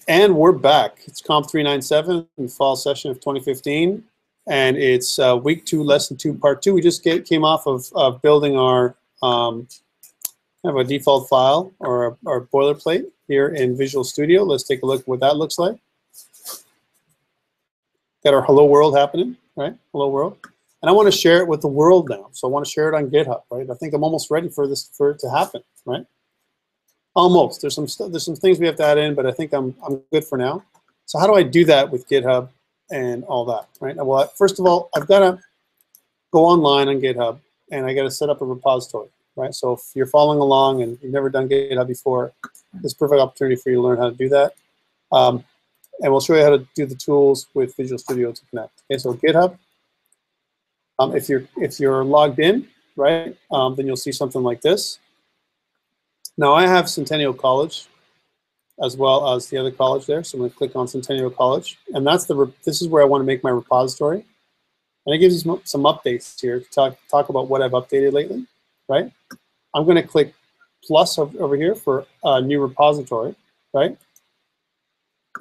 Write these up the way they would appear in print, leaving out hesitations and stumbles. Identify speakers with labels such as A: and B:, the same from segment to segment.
A: And we're back. It's COMP397, the fall session of 2015, and it's week 2, lesson 2, part 2. We just came off of building our kind of a default file or our boilerplate here in Visual Studio. Let's take a look at what that looks like. Got our hello world happening, right? Hello world. And I want to share it with the world now. So I want to share it on GitHub, right? I think I'm almost ready for it to happen, right? Almost. There's some things we have to add in, but I think I'm good for now. So how do I do that with GitHub and all that, right? Well, first of all, I've got to go online on GitHub and I got to set up a repository, right? So if you're following along and you've never done GitHub before, this is a perfect opportunity for you to learn how to do that. And we'll show you how to do the tools with Visual Studio to connect. Okay, so GitHub. If you're logged in, right, then you'll see something like this. Now I have Centennial College as well as the other college there, so I'm going to click on Centennial College, and this is where I want to make my repository, and it gives you some updates here to talk about what I've updated lately, right? I'm going to click plus over here for a new repository, right?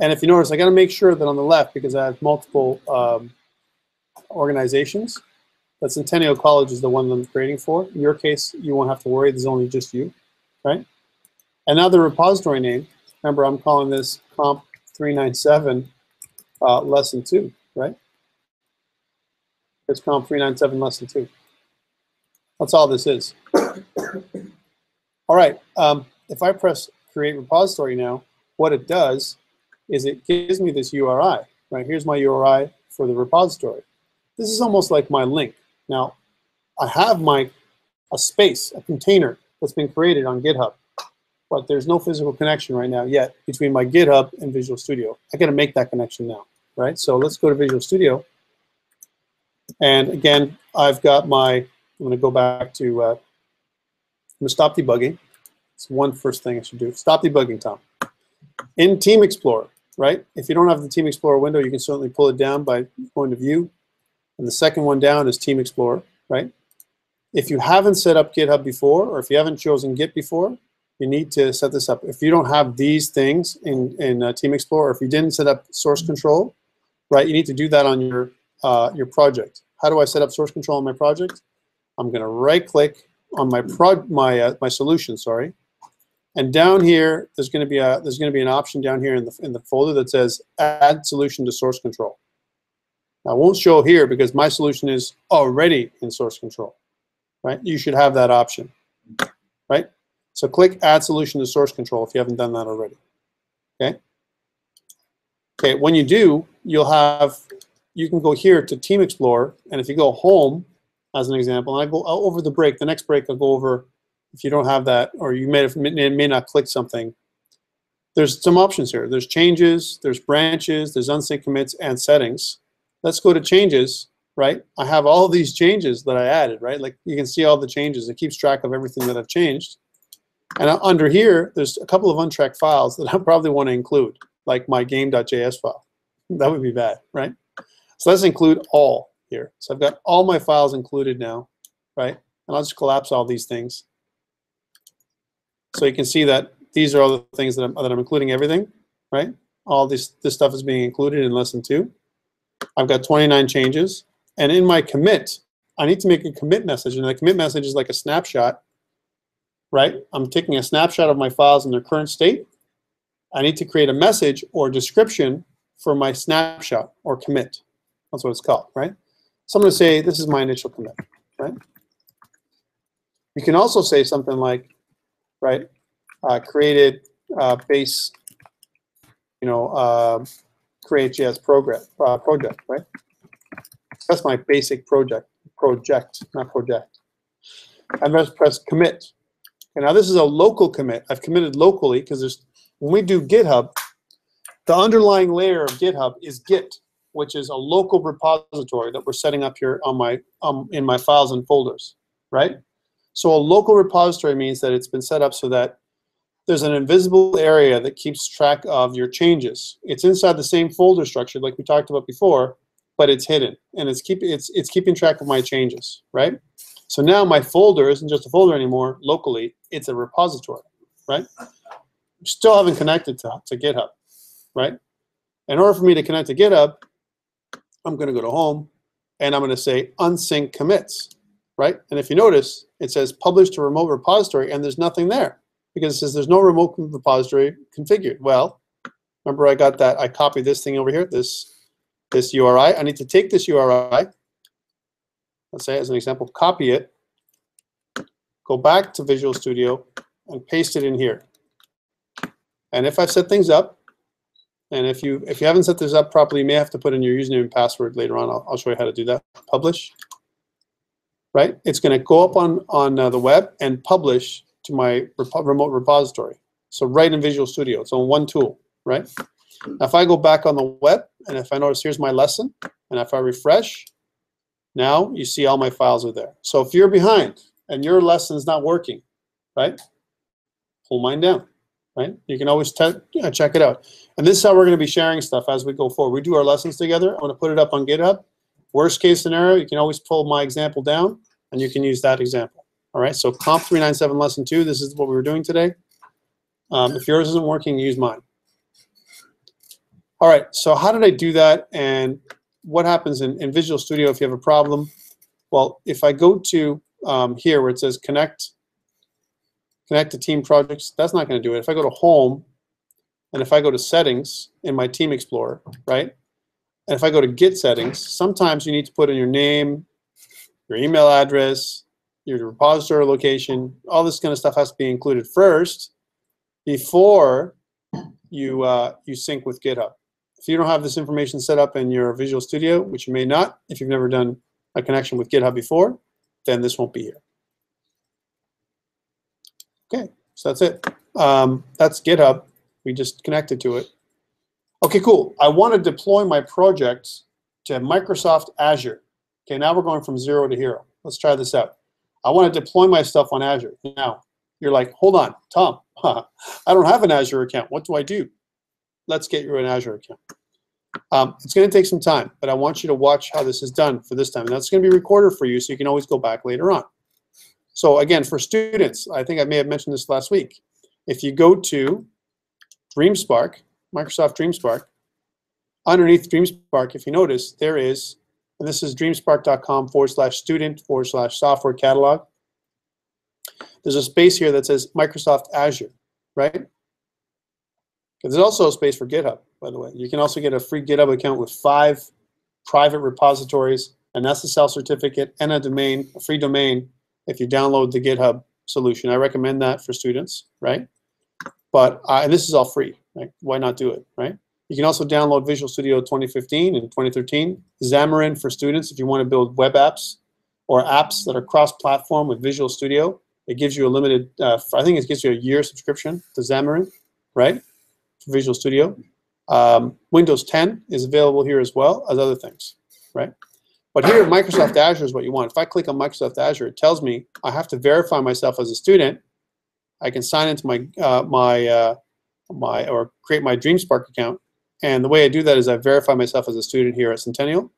A: And if you notice, I got to make sure that on the left, because I have multiple organizations, that Centennial College is the one that I'm creating for. In your case, you won't have to worry. There's only just you. Right? And now the repository name, remember I'm calling this COMP397 lesson 2, right? It's COMP397 lesson 2. That's all this is. All right, if I press create repository now, what it does is it gives me this URI, right? Here's my URI for the repository. This is almost like my link. Now, I have a space, a container that's been created on GitHub, but there's no physical connection right now yet between my GitHub and Visual Studio. I got to make that connection now, right? So let's go to Visual Studio, and again, I've got I'm going to go back to, I'm going to stop debugging. It's one first thing I should do. Stop debugging, Tom. In Team Explorer, right? If you don't have the Team Explorer window, you can certainly pull it down by going to View, and the second one down is Team Explorer, right? If you haven't set up GitHub before, or if you haven't chosen Git before, you need to set this up. If you don't have these things in Team Explorer, or if you didn't set up source control, right, you need to do that on your project. How do I set up source control on my project? I'm going to right-click on my solution, sorry, and down here there's going to be an option down here in the folder that says Add Solution to Source Control. Now, I won't show here because my solution is already in source control. Right? You should have that option, right? So click Add Solution to Source Control if you haven't done that already, okay? Okay, when you do, you can go here to Team Explorer, and if you go Home, as an example, and I go over the break, the next break I'll go over, if you don't have that, or you may not click something, there's some options here. There's Changes, there's Branches, there's Unsync Commits, and Settings. Let's go to Changes. Right? I have all of these changes that I added, right? Like you can see all the changes. It keeps track of everything that I've changed. And under here, there's a couple of untracked files that I probably want to include, like my game.js file. That would be bad, right? So let's include all here. So I've got all my files included now, right? And I'll just collapse all these things. So you can see that these are all the things that I'm including everything, right? All this stuff is being included in lesson 2. I've got 29 changes. And in my commit, I need to make a commit message, and the commit message is like a snapshot, right? I'm taking a snapshot of my files in their current state. I need to create a message or description for my snapshot or commit. That's what it's called, right? So I'm going to say this is my initial commit, right? You can also say something like, right, created base, create.js project, right? That's my basic project, not project. I'm going to press commit. And now this is a local commit. I've committed locally because when we do GitHub, the underlying layer of GitHub is Git, which is a local repository that we're setting up here on in my files and folders, right? So a local repository means that it's been set up so that there's an invisible area that keeps track of your changes. It's inside the same folder structure like we talked about before, but it's hidden, and it's keeping track of my changes, right? So now my folder isn't just a folder anymore locally, it's a repository, right? Still haven't connected to GitHub. right? In order for me to connect to GitHub, I'm going to go to Home, and I'm going to say unsync commits, right? And if you notice, it says publish to remote repository, and there's nothing there because it says there's no remote repository configured. Well, remember I got that, I copied this thing over here, this URI. I need to take this URI, let's say as an example, copy it, go back to Visual Studio, and paste it in here. And if I've set things up, and if you haven't set this up properly, you may have to put in your username and password later on. I'll show you how to do that. Publish, right? It's going to go up on the web and publish to my remote repository. So right in Visual Studio, it's on one tool, right? Now if I go back on the web, and if I notice here's my lesson, and if I refresh, now you see all my files are there. So if you're behind and your lesson's not working, right, pull mine down. Right? You can always check it out. And this is how we're going to be sharing stuff as we go forward. We do our lessons together. I'm going to put it up on GitHub. Worst case scenario, you can always pull my example down, and you can use that example. All right, so COMP397 lesson 2, this is what we were doing today. If yours isn't working, use mine. All right, so how did I do that, and what happens in Visual Studio if you have a problem? Well, if I go to here where it says connect to team projects, that's not going to do it. If I go to Home, and if I go to Settings in my Team Explorer, right, and if I go to Git Settings, sometimes you need to put in your name, your email address, your repository location, all this kind of stuff has to be included first before you sync with GitHub. If you don't have this information set up in your Visual Studio, which you may not, if you've never done a connection with GitHub before, then this won't be here. Okay, so that's it. That's GitHub. We just connected to it. Okay, cool. I want to deploy my project to Microsoft Azure. Okay, now we're going from 0 to hero. Let's try this out. I want to deploy my stuff on Azure. Now, you're like, hold on, Tom, I don't have an Azure account. What do I do? Let's get you an Azure account. It's going to take some time, but I want you to watch how this is done for this time. And that's going to be recorded for you, so you can always go back later on. So again, for students, I think I may have mentioned this last week. If you go to DreamSpark, Microsoft DreamSpark, underneath DreamSpark, if you notice, there is, and this is dreamspark.com/student/software catalog. There's a space here that says Microsoft Azure, right? There's also a space for GitHub, by the way. You can also get a free GitHub account with 5 private repositories, an SSL certificate, and a domain, a free domain, if you download the GitHub solution. I recommend that for students, right? But and this is all free, right? Why not do it, right? You can also download Visual Studio 2015 and 2013, Xamarin for students if you want to build web apps or apps that are cross-platform with Visual Studio. It gives you a limited, I think it gives you a year subscription to Xamarin, right, for Visual Studio. Windows 10 is available here as well as other things, right? But here, Microsoft Azure is what you want. If I click on Microsoft Azure, it tells me I have to verify myself as a student. I can sign into or create my DreamSpark account. And the way I do that is I verify myself as a student here at Centennial,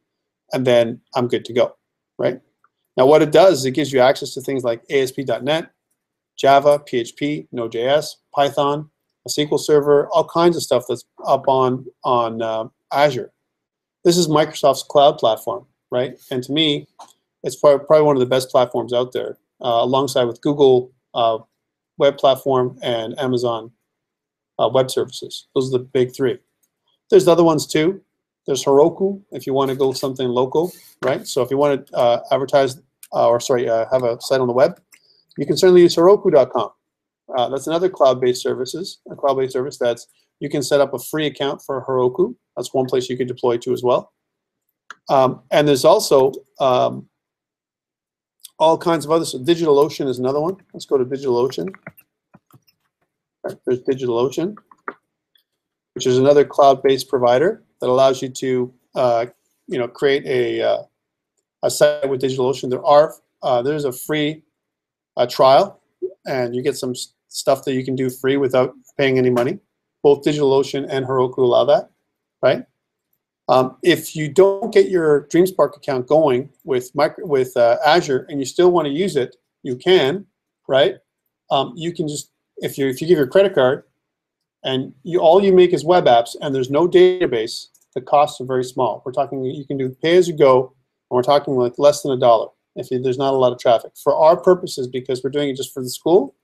A: and then I'm good to go, right? Now what it does is it gives you access to things like ASP.NET, Java, PHP, Node.js, Python, a SQL Server, all kinds of stuff that's up on Azure. This is Microsoft's cloud platform, right? And to me, it's probably one of the best platforms out there, alongside with Google Web Platform and Amazon Web Services. Those are the big 3. There's other ones too. There's Heroku if you want to go something local, right? So if you want to advertise, have a site on the web, you can certainly use Heroku.com. That's another cloud-based service that's, you can set up a free account for Heroku. That's one place you could deploy to as well. And there's also all kinds of others. So DigitalOcean is another one. Let's go to DigitalOcean. There's DigitalOcean, which is another cloud-based provider that allows you to create a site with DigitalOcean. There's a free trial, and you get some stuff that you can do free without paying any money. Both DigitalOcean and Heroku allow that, right? If you don't get your DreamSpark account going with Azure and you still want to use it, you can, right? You can just, if you give your credit card, and all you make is web apps, and there's no database, the costs are very small. We're talking, you can do pay-as-you-go, and we're talking like less than $1 if there's not a lot of traffic. For our purposes, because we're doing it just for the school,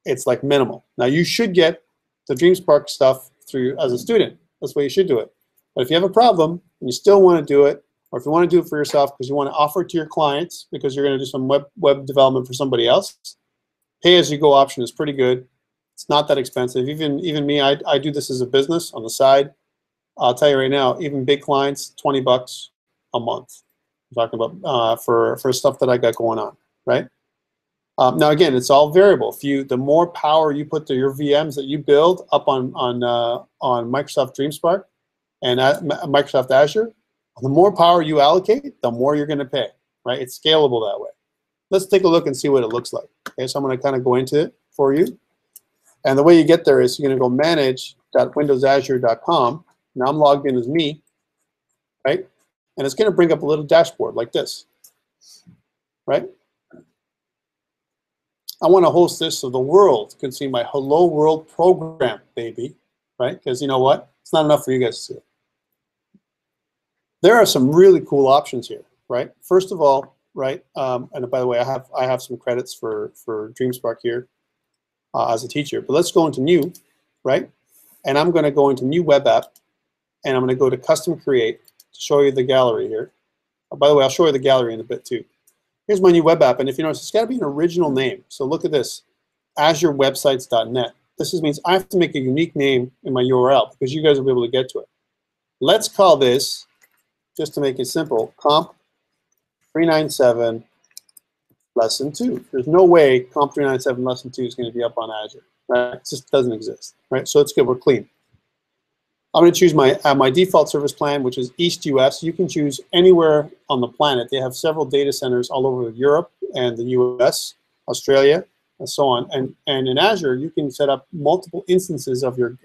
A: it's like minimal. Now, you should get the DreamSpark stuff through as a student. That's the way you should do it. But if you have a problem and you still want to do it, or if you want to do it for yourself because you want to offer it to your clients because you're going to do some web development for somebody else, pay-as-you-go option is pretty good. It's not that expensive. Even me, I do this as a business on the side. I'll tell you right now, even big clients, $20 a month. I'm talking about for stuff that I got going on, right? Now again, it's all variable. The more power you put to your VMs that you build up on Microsoft DreamSpark and Microsoft Azure, the more power you allocate, the more you're going to pay, right? It's scalable that way. Let's take a look and see what it looks like. Okay, so I'm going to kind of go into it for you. And the way you get there is you're going to go manage.windowsazure.com. Now I'm logged in as me, right? And it's going to bring up a little dashboard like this, right? I want to host this so the world can see my Hello World program, baby, right? Because you know what? It's not enough for you guys to see it. There are some really cool options here, right? First of all, right, and by the way, I have some credits for DreamSpark here as a teacher. But let's go into new, right? And I'm going to go into new web app, and I'm going to go to custom create to show you the gallery here. By the way, I'll show you the gallery in a bit too. Here's my new web app, and if you notice, it's got to be an original name. So look at this, azurewebsites.net. This means I have to make a unique name in my URL because you guys will be able to get to it. Let's call this, just to make it simple, COMP397 Lesson 2. There's no way COMP397 Lesson 2 is going to be up on Azure. Right? It just doesn't exist. Right? So it's good. We're clean. I'm going to choose my default service plan, which is East US. You can choose anywhere on the planet. They have several data centers all over Europe and the US, Australia, and so on. And in Azure, you can set up multiple instances of your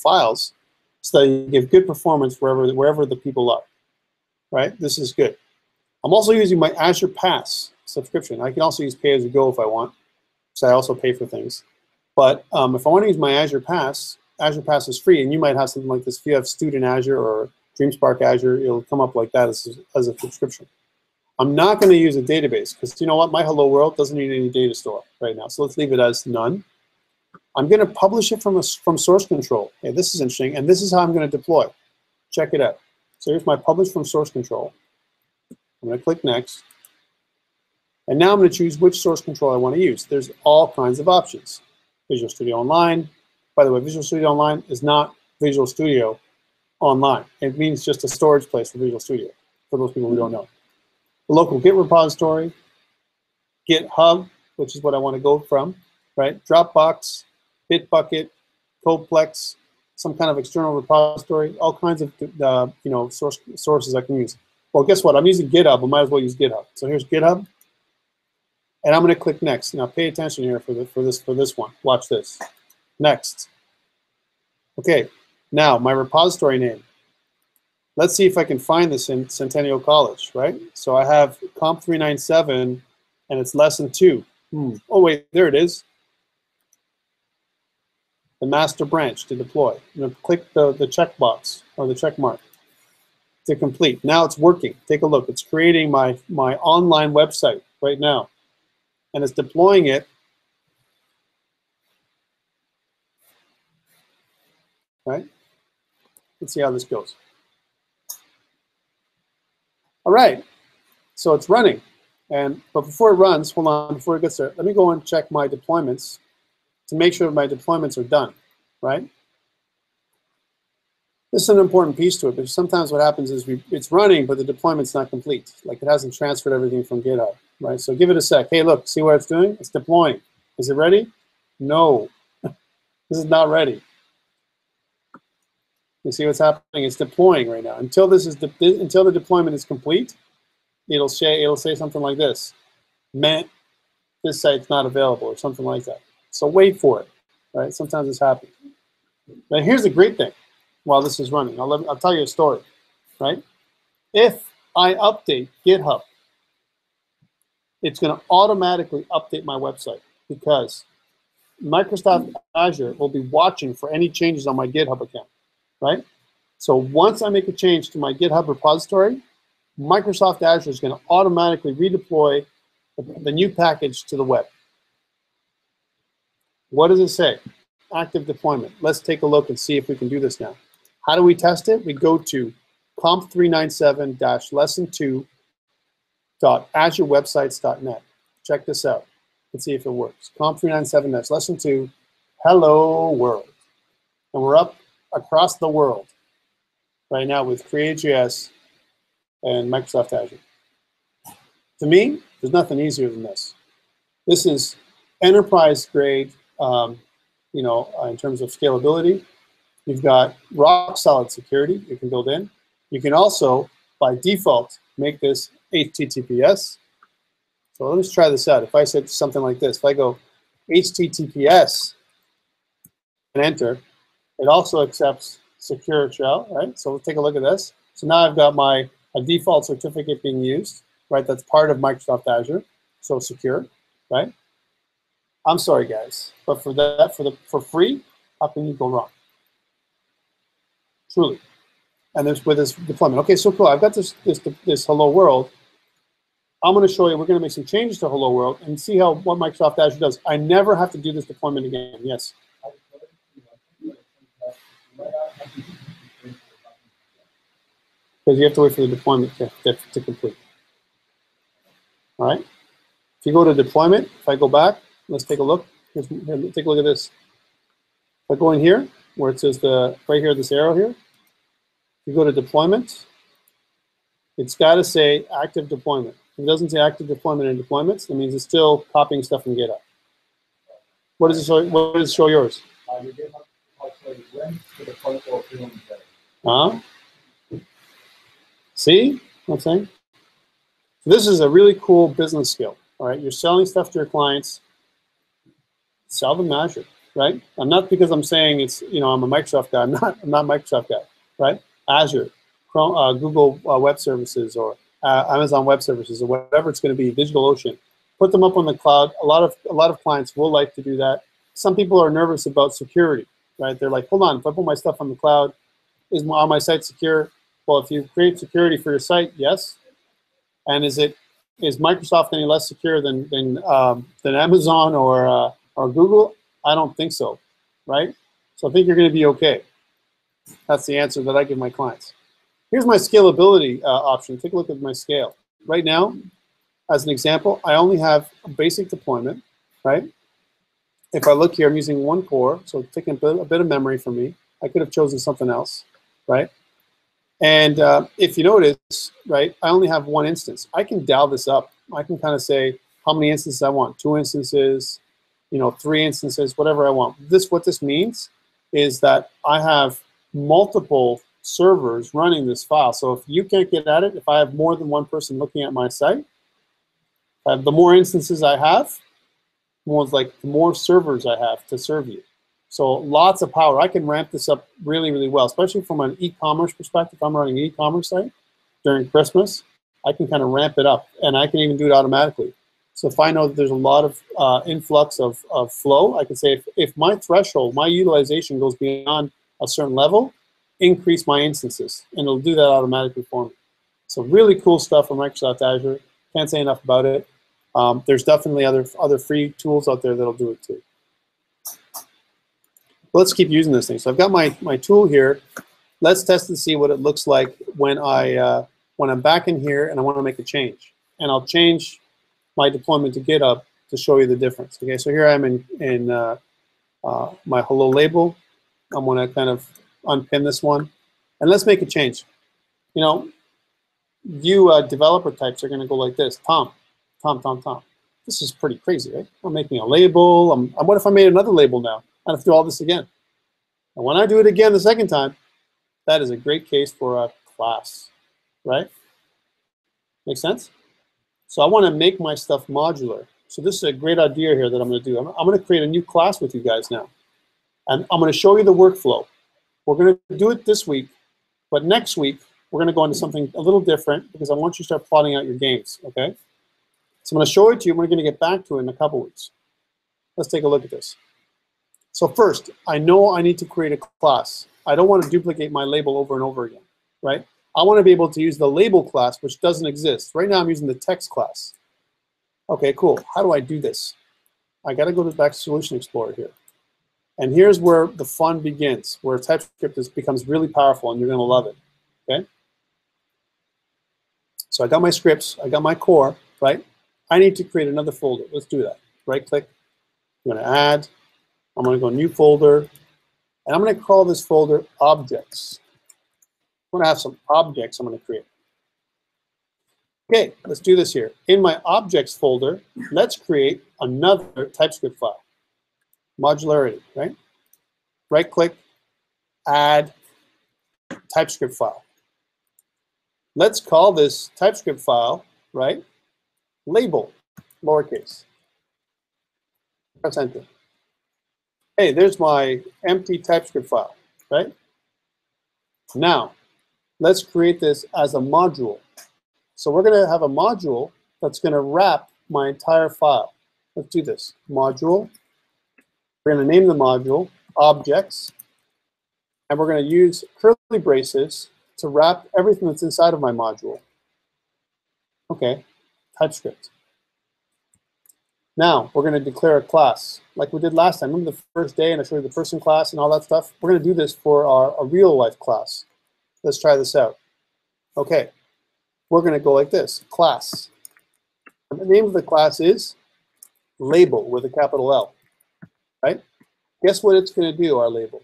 A: files so that you give good performance wherever the people are. Right? This is good. I'm also using my Azure Pass subscription. I can also use pay-as-you-go if I want, so I also pay for things. But if I want to use my Azure Pass is free, and you might have something like this. If you have Student Azure or DreamSpark Azure, it'll come up like that as a subscription. I'm not going to use a database because you know what? My Hello World doesn't need any data store right now, so let's leave it as none. I'm going to publish it from source control. Okay, this is interesting, and this is how I'm going to deploy. Check it out. So here's my publish from source control. I'm going to click next. And now I'm going to choose which source control I want to use. There's all kinds of options. Visual Studio Online. By the way, Visual Studio Online is not Visual Studio Online. It means just a storage place for Visual Studio, for those people who don't know. The local Git repository, GitHub, which is what I want to go from, right? Dropbox, Bitbucket, Codeplex, some kind of external repository, all kinds of sources I can use. Well, guess what? I'm using GitHub. I might as well use GitHub. So here's GitHub. And I'm going to click next. Now pay attention here for this one. Watch this. Next. Okay. Now my repository name. Let's see if I can find this in Centennial College, right? So I have COMP397, and it's lesson 2. Oh wait, there it is. The master branch to deploy. I'm going to click the checkbox or the check mark to complete. Now it's working. Take a look. It's creating my online website right now. And it's deploying it. Right? Let's see how this goes. All right. So it's running. But before it runs, hold on, before it gets there, let me go and check my deployments to make sure my deployments are done. Right? This is an important piece to it, because sometimes what happens is it's running, but the deployment's not complete. Like it hasn't transferred everything from GitHub, right? So give it a sec. Hey, look, see what it's doing? It's deploying. Is it ready? No, this is not ready. You see what's happening? It's deploying right now. Until the deployment is complete, it'll say something like this: "Man, this site's not available," or something like that. So wait for it, right? Sometimes it's happening. But here's the great thing. While this is running, I'll tell you a story, right? If I update GitHub, it's going to automatically update my website, because Microsoft Azure will be watching for any changes on my GitHub account, right? So once I make a change to my GitHub repository, Microsoft Azure is going to automatically redeploy the new package to the web. What does it say? Active deployment. Let's take a look and see if we can do this now. How do we test it? We go to comp397-lesson2.azurewebsites.net. Check this out and see if it works. comp397-lesson2, hello world. And we're up across the world right now with Create.js and Microsoft Azure. To me, there's nothing easier than this. This is enterprise grade, in terms of scalability. You've got rock solid security you can build in. You can also, by default, make this HTTPS. So let us try this out. If I said something like this, if I go HTTPS and enter, it also accepts secure shell, right? So let's take a look at this. So now I've got a default certificate being used, right? That's part of Microsoft Azure, so secure, right? I'm sorry, guys, but for free, how can you go wrong? Truly. And there's with this deployment. Okay, so cool. I've got this hello world. I'm going to show you. We're going to make some changes to hello world and see what Microsoft Azure does. I never have to do this deployment again. Yes. Because you have to wait for the deployment to complete. All right. If you go to deployment, if I go back, let's take a look. Take a look at this. If I go in here, where it says right here, this arrow here, you go to deployment, it's got to say active deployment. If it doesn't say active deployment in deployments, that means it's still copying stuff from GitHub. What does it show? What does it show yours? See what I'm saying? So this is a really cool business skill. All right, you're selling stuff to your clients. Sell them Azure, right? I'm not because I'm saying it's I'm a Microsoft guy. I'm not a Microsoft guy, right? Azure, Chrome, Google Web Services, or Amazon Web Services, or whatever it's going to be. DigitalOcean, put them up on the cloud. A lot of clients will like to do that. Some people are nervous about security, right? They're like, hold on, if I put my stuff on the cloud, are my site secure? Well, if you create security for your site, yes. And is Microsoft any less secure than Amazon or Google? I don't think so, right? So I think you're going to be okay. That's the answer that I give my clients. Here's my scalability option. Take a look at my scale. Right now, as an example, I only have a basic deployment, right? If I look here, I'm using one core, so it's taking a bit of memory for me. I could have chosen something else, right? And if you notice, right, I only have one instance. I can dial this up. I can kind of say how many instances I want. 2 instances, 3 instances, whatever I want. What this means is that I have multiple servers running this file. So if you can't get at it, if I have more than one person looking at my site, the more instances I have, the more servers I have to serve you. So lots of power. I can ramp this up really, really well, especially from an e-commerce perspective. If I'm running an e-commerce site during Christmas, I can kind of ramp it up, and I can even do it automatically. So if I know that there's a lot of influx of flow, I can say if my threshold, my utilization goes beyond a certain level, increase my instances, and it'll do that automatically for me. So really cool stuff from Microsoft Azure. Can't say enough about it. There's definitely other free tools out there that'll do it too. Let's keep using this thing. So I've got my tool here. Let's test and see what it looks like when I'm back in here and I want to make a change. And I'll change my deployment to GitHub to show you the difference. Okay, so here I am in my hello label. I'm going to kind of unpin this one, and let's make a change. You developer types are going to go like this: Tom. This is pretty crazy, right? I'm making a label. What if I made another label now? I have to do all this again. And when I do it again the second time, that is a great case for a class, right? Make sense? So I want to make my stuff modular. So this is a great idea here that I'm going to do. I'm going to create a new class with you guys now. And I'm going to show you the workflow. We're going to do it this week, but next week, we're going to go into something a little different because I want you to start plotting out your games, okay? So I'm going to show it to you, and we're going to get back to it in a couple weeks. Let's take a look at this. So first, I know I need to create a class. I don't want to duplicate my label over and over again, right? I want to be able to use the label class, which doesn't exist. Right now I'm using the text class. Okay, cool. How do I do this? I got to go back to Solution Explorer here. And here's where the fun begins, where TypeScript becomes really powerful, and you're going to love it, okay? So I got my scripts, I got my core, right? I need to create another folder. Let's do that. Right-click. I'm going to add. I'm going to go New Folder. And I'm going to call this folder Objects. I'm going to have some objects I'm going to create. Okay, let's do this here. In my Objects folder, let's create another TypeScript file. Modularity, right? Right-click, add TypeScript file. Let's call this TypeScript file, right? Label, lowercase. Press enter. Hey, there's my empty TypeScript file, right? Now, let's create this as a module. So we're going to have a module that's going to wrap my entire file. Let's do this. Module. We're going to name the module Objects. And we're going to use curly braces to wrap everything that's inside of my module. Okay, TypeScript. Now, we're going to declare a class, like we did last time. Remember the first day and I showed you the person class and all that stuff? We're going to do this for a real-life class. Let's try this out. Okay, we're going to go like this, class. And the name of the class is label with a capital L, right? Guess what it's going to do, our label?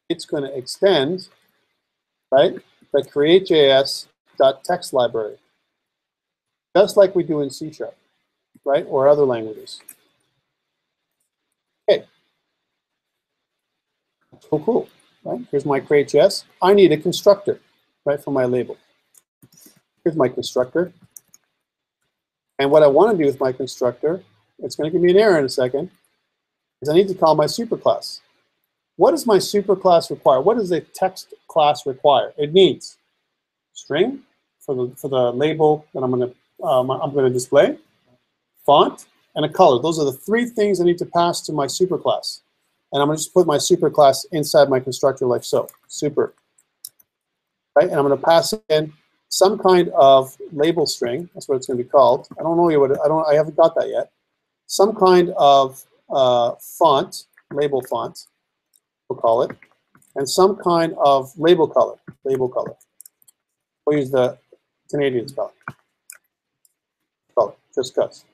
A: It's going to extend, right, the create.js.text library, just like we do in C#, right, or other languages. Okay. So cool, right? Here's my create.js. I need a constructor, right, for my label. Here's my constructor. And what I want to do with my constructor, it's going to give me an error in a second, is I need to call my superclass. What does my superclass require? What does a text class require? It needs string for the label that I'm going to display, font, and a color. Those are the three things I need to pass to my superclass. And I'm going to just put my superclass inside my constructor like so, super. Right? And I'm going to pass in some kind of label string. That's what it's going to be called. I don't know I haven't got that yet. Some kind of font, label font, we'll call it, and some kind of label color, We'll use the Canadian's color, just because.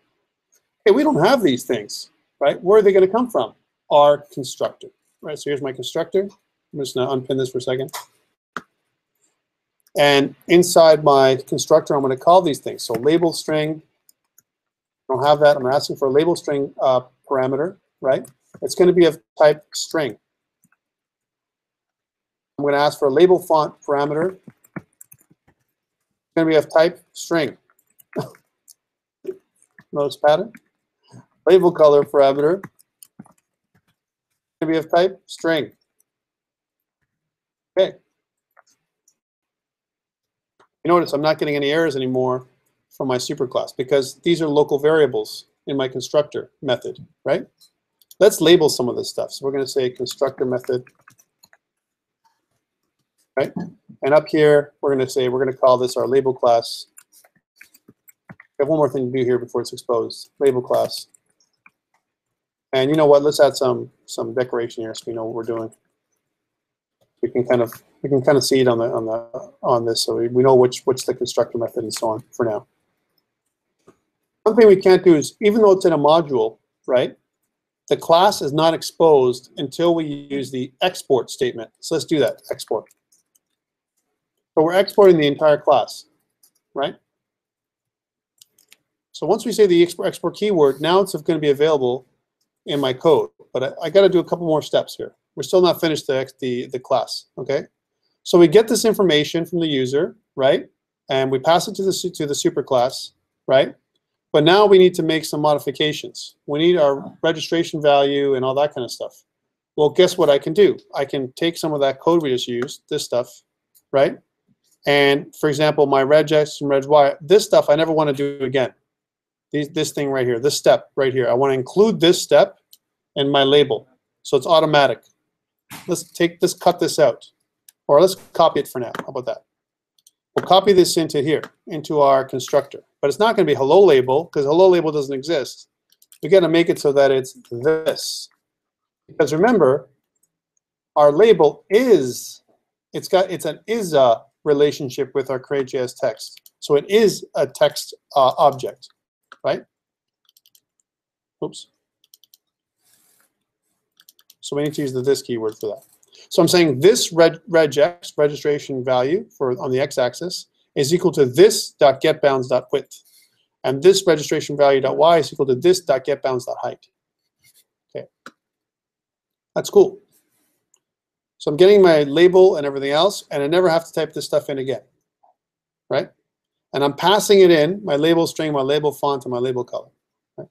A: Okay, we don't have these things, right? Where are they going to come from? Our constructor, right? So here's my constructor. I'm just going to unpin this for a second. And inside my constructor, I'm going to call these things. So label string, I don't have that. I'm asking for a label string parameter, right? It's going to be of type string. I'm going to ask for a label font parameter. It's going to be of type string. Notice pattern. Label color parameter. It's going to be of type string. Okay. You notice I'm not getting any errors anymore from my superclass because these are local variables in my constructor method, right? Let's label some of this stuff. So we're going to say constructor method, right? And up here, we're going to call this our label class. We have one more thing to do here before it's exposed. Label class. And you know what? Let's add some decoration here so we know what we're doing. We can kind of see it on this, so we know which the constructor method and so on for now. One thing we can't do is, even though it's in a module, right? The class is not exposed until we use the export statement. So let's do that, export. So we're exporting the entire class, right? So once we say the export keyword, now it's going to be available in my code. But I got to do a couple more steps here. We're still not finished the class, okay? So we get this information from the user, right? And we pass it to the superclass, right? But now we need to make some modifications. We need our registration value and all that kind of stuff. Well, guess what I can do? I can take some of that code we just used, this stuff, right? And for example, my regex and reg-y, this stuff I never want to do again. This thing right here, this step right here. I want to include this step in my label. So it's automatic. Let's cut this out. Or let's copy it for now. How about that? We'll copy this into here, into our constructor. But it's not going to be hello label, because hello label doesn't exist. We got to make it so that it's this. Because remember, our label is, it's an is-a relationship with our create.js text. So it is a text object, right? Oops. So we need to use the this keyword for that. So I'm saying this regex, registration value on the x-axis, is equal to this.getBounds.width. And this registration value.y is equal to this.getBounds.height. Okay. That's cool. So I'm getting my label and everything else, and I never have to type this stuff in again, right? And I'm passing it in, my label string, my label font, and my label color. Right?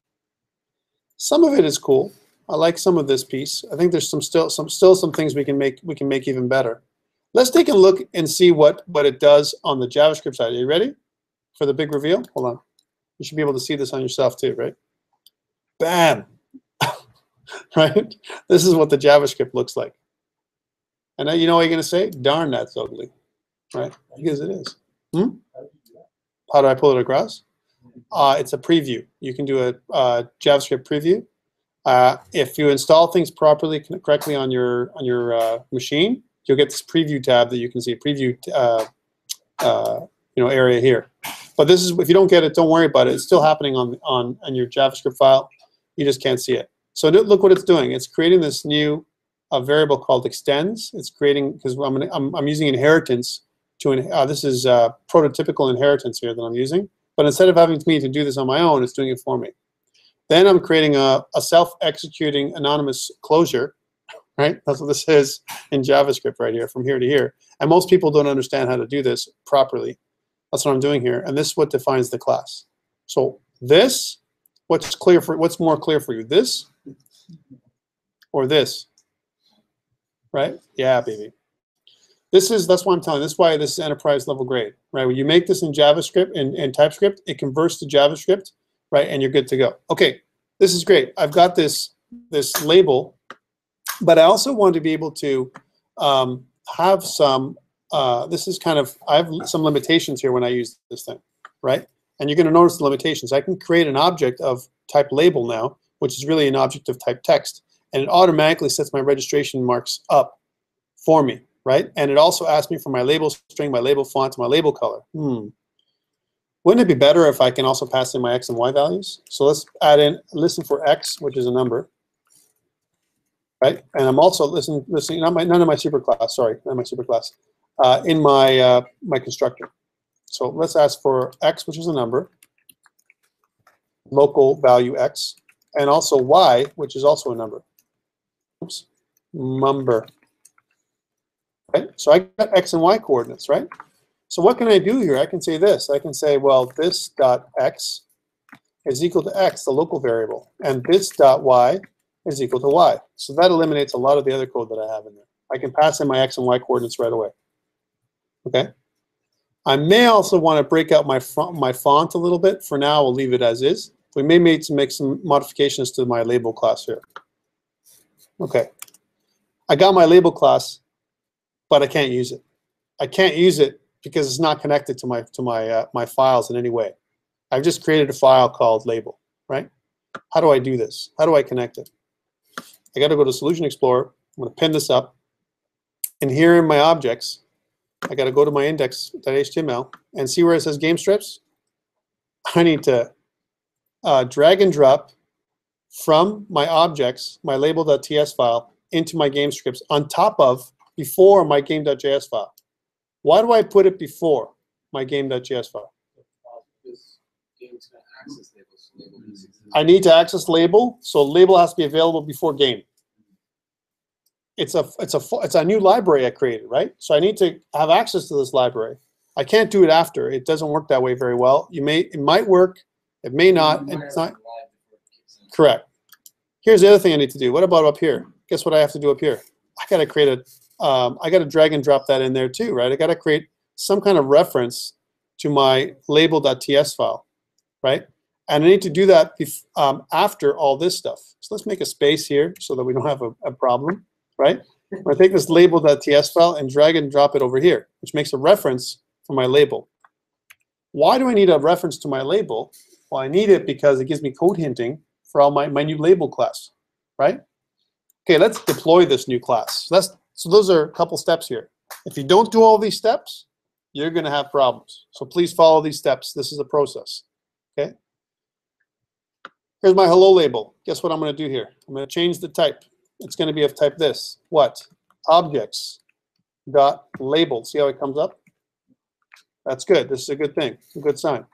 A: Some of it is cool. I like some of this piece. I think there's still some things we can make even better. Let's take a look and see what it does on the JavaScript side. Are you ready for the big reveal? Hold on. You should be able to see this on yourself too, right? Bam! Right? This is what the JavaScript looks like. And you know what you're going to say? Darn, that's ugly. Right? Because it is. How do I pull it across? It's a preview. You can do a JavaScript preview. If you install things correctly on your machine, you'll get this preview tab that you can see, preview area here. But this is, if you don't get it, don't worry about it. It's still happening on your JavaScript file. You just can't see it. So look what it's doing. It's creating this new variable called extends. It's creating, because I'm using inheritance to this is prototypical inheritance here that I'm using. But instead of having me to do this on my own, it's doing it for me. Then I'm creating a self-executing anonymous closure, right? That's what this is in JavaScript right here, from here to here. And most people don't understand how to do this properly. That's what I'm doing here, and this is what defines the class. So this, what's more clear for you, this or this, right? Yeah, baby. That's why I'm telling you. That's why this is enterprise level grade, right? When you make this in JavaScript and TypeScript, it converts to JavaScript. Right, and you're good to go. Okay, this is great. I've got this label, but I also want to be able to have some. This is kind of, I have some limitations here when I use this thing, right? And you're going to notice the limitations. I can create an object of type label now, which is really an object of type text, and it automatically sets my registration marks up for me, right? And it also asks me for my label string, my label font, my label color. Wouldn't it be better if I can also pass in my x and y values? So let's add in, listen for x, which is a number, right? And I'm also listening none of my superclass, sorry, not my superclass, in my my constructor. So let's ask for x, which is a number, local value x, and also y, which is also a number. Oops, number. Right? So I got x and y coordinates, right? So what can I do here? I can say this. I can say, well, this dot x is equal to x, the local variable, and this dot y is equal to y. So that eliminates a lot of the other code that I have in there. I can pass in my x and y coordinates right away. Okay. I may also want to break out my font a little bit. For now, we'll leave it as is. We may make some modifications to my label class here. Okay. I got my label class, but I can't use it. I can't use it because it's not connected to my files in any way. I've just created a file called label, right? How do I do this? How do I connect it? I got to go to Solution Explorer. I'm going to pin this up. And here in my objects, I got to go to my index.html and see where it says game strips. I need to drag and drop from my objects, my label.ts file, into my game scripts on top of, before my game.js file. Why do I put it before my game.js file? I need to access label, so label has to be available before game. It's a new library I created, right? So I need to have access to this library. I can't do it after. It doesn't work that way very well. It might work, it may not. It's not correct. Here's the other thing I need to do. What about up here? Guess what I have to do up here? I got to create I got to drag and drop that in there too, right? I got to create some kind of reference to my label.ts file, right? And I need to do that after all this stuff. So let's make a space here so that we don't have a problem, right? I'm going to take this label.ts file and drag and drop it over here, which makes a reference for my label. Why do I need a reference to my label? Well, I need it because it gives me code hinting for all my new label class, right? Okay, let's deploy this new class. So those are a couple steps here. If you don't do all these steps, you're going to have problems. So please follow these steps. This is a process, okay? Here's my hello label. Guess what I'm going to do here? I'm going to change the type. It's going to be of type this. What? Objects dot label. See how it comes up? That's good. This is a good thing. A good sign.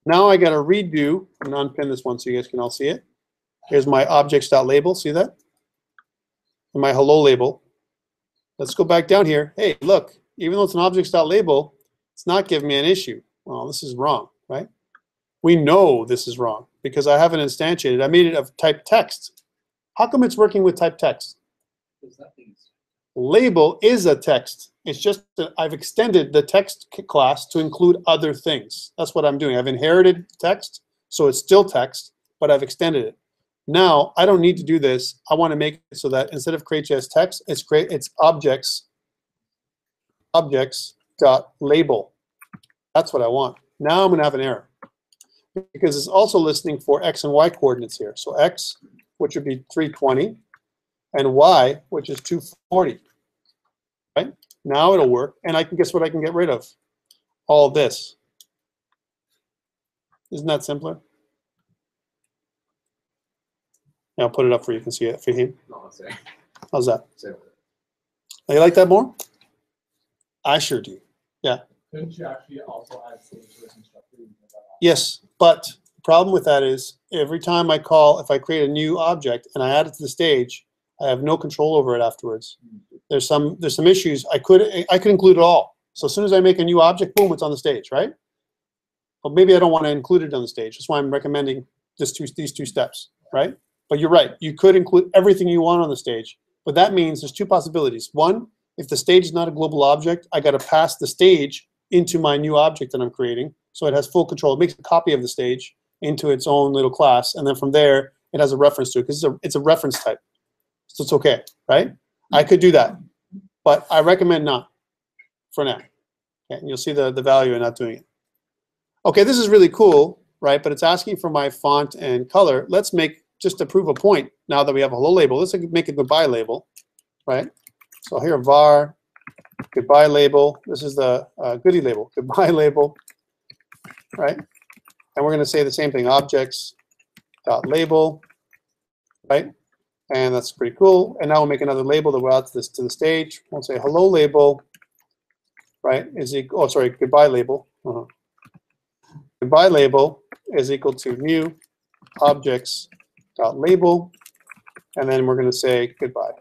A: Now I got to redo. I'm going to unpin this one so you guys can all see it. Here's my objects dot label. See that? And my hello label. Let's go back down here. Hey, look. Even though it's an objects dot label, it's not giving me an issue. Well, this is wrong, right? We know this is wrong because I haven't instantiated. I made it of type text. How come it's working with type text? Label is a text. It's just that I've extended the text class to include other things. That's what I'm doing. I've inherited text, so it's still text, but I've extended it. Now, I don't need to do this. I want to make it so that instead of create.js text, it's objects.label. That's what I want. Now I'm going to have an error because it's also listening for x and y coordinates here. So x, which would be 320, and y, which is 240. Right? Now it'll work, and I can guess what I can get rid of? All this. Isn't that simpler? Yeah, I'll put it up for you. You can see it for him. How's that? Oh, you like that more? I sure do. Yeah.
B: Couldn't you actually also add stage to a constructor?
A: Yes, but the problem with that is every time I call, if I create a new object and I add it to the stage, I have no control over it afterwards. There's some issues. I could include it all. So as soon as I make a new object, boom, it's on the stage, right? But maybe I don't want to include it on the stage. That's why I'm recommending these two steps, right? But you're right. You could include everything you want on the stage. But that means there's two possibilities. One, if the stage is not a global object, I got to pass the stage into my new object that I'm creating. So it has full control. It makes a copy of the stage into its own little class. And then from there, it has a reference to it because it's a reference type. So it's okay, right? I could do that. But I recommend not for now. Okay, and you'll see the value in not doing it. Okay, this is really cool, right? But it's asking for my font and color. Let's make, just to prove a point, now that we have a hello label, let's make a goodbye label, right? So here, var, goodbye label. This is the goodie label, goodbye label, right? And we're going to say the same thing, objects.label, right? And that's pretty cool. And now we'll make another label that will add this to the stage. We'll say hello label, right? Is equal, oh, sorry, goodbye label. Goodbye label is equal to new objects.label. And then we're going to say goodbye.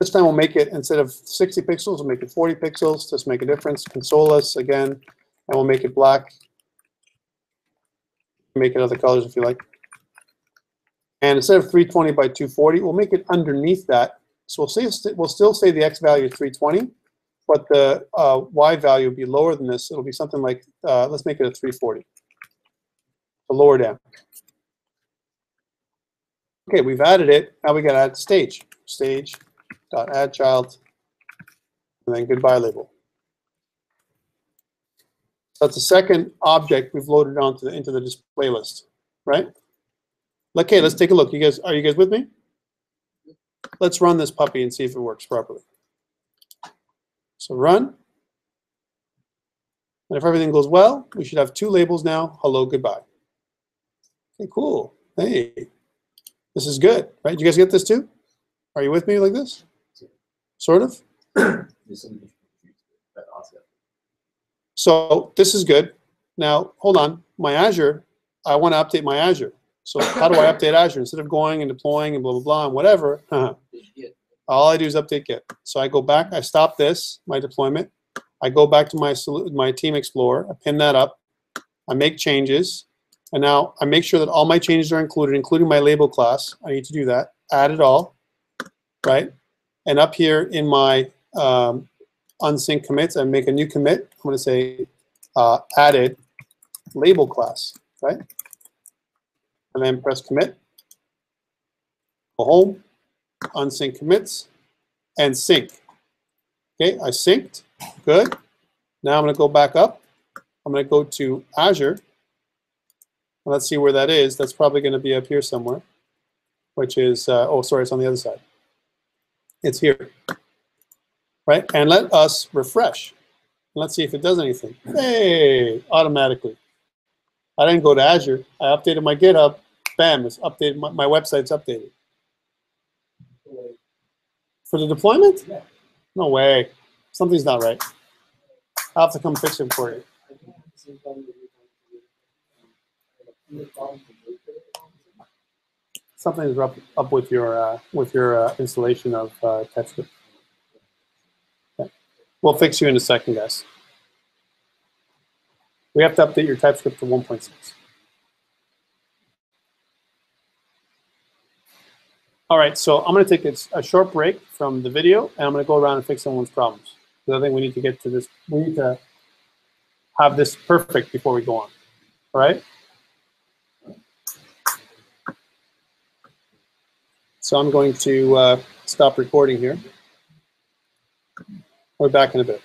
A: This time we'll make it, instead of 60 pixels, we'll make it 40 pixels. Just make a difference. Console us again. And we'll make it black. Make it other colors if you like. And instead of 320 by 240, we'll make it underneath that. So we'll still say the x value is 320, but the y value will be lower than this. It'll be something like, let's make it a 340. So lower down. Okay, we've added it. Now we got to add stage. Stage.add child, and then goodbye label. That's the second object we've loaded onto into the display list, right? Okay, let's take a look. Are you guys with me? Let's run this puppy and see if it works properly. So run. And if everything goes well, we should have two labels now, hello, goodbye. Okay, cool. Hey, this is good, right? You guys get this too? Are you with me like this? Sort of? So this is good. Now, hold on. My Azure, I want to update my Azure. So how do I update Azure? Instead of going and deploying and blah, blah, blah, and whatever, all I do is update Git. So I go back, I stop this, my deployment. I go back to my Team Explorer, I pin that up, I make changes, and now I make sure that all my changes are included, including my label class. I need to do that. Add it all, right? And up here in my unsync commits, I make a new commit. I'm going to say added label class, right? And then press commit, go home, unsync commits, and sync. Okay, I synced, good. Now I'm gonna go back up. I'm gonna go to Azure. Let's see where that is. That's probably gonna be up here somewhere, which is, oh, sorry, it's on the other side. It's here, right? And let us refresh. Let's see if it does anything. Hey, automatically. I didn't go to Azure. I updated my GitHub. Bam, it's updated. My website's updated. For the deployment?
B: Yeah.
A: No way. Something's not right. I'll have to come fix it for you. Something's up with your installation of TypeScript. Okay. We'll fix you in a second, guys. We have to update your TypeScript to 1.6. All right, so I'm going to take a short break from the video, and I'm going to go around and fix someone's problems. Because I think we need to get to this. We need to have this perfect before we go on. All right? So I'm going to stop recording here. We're back in a bit.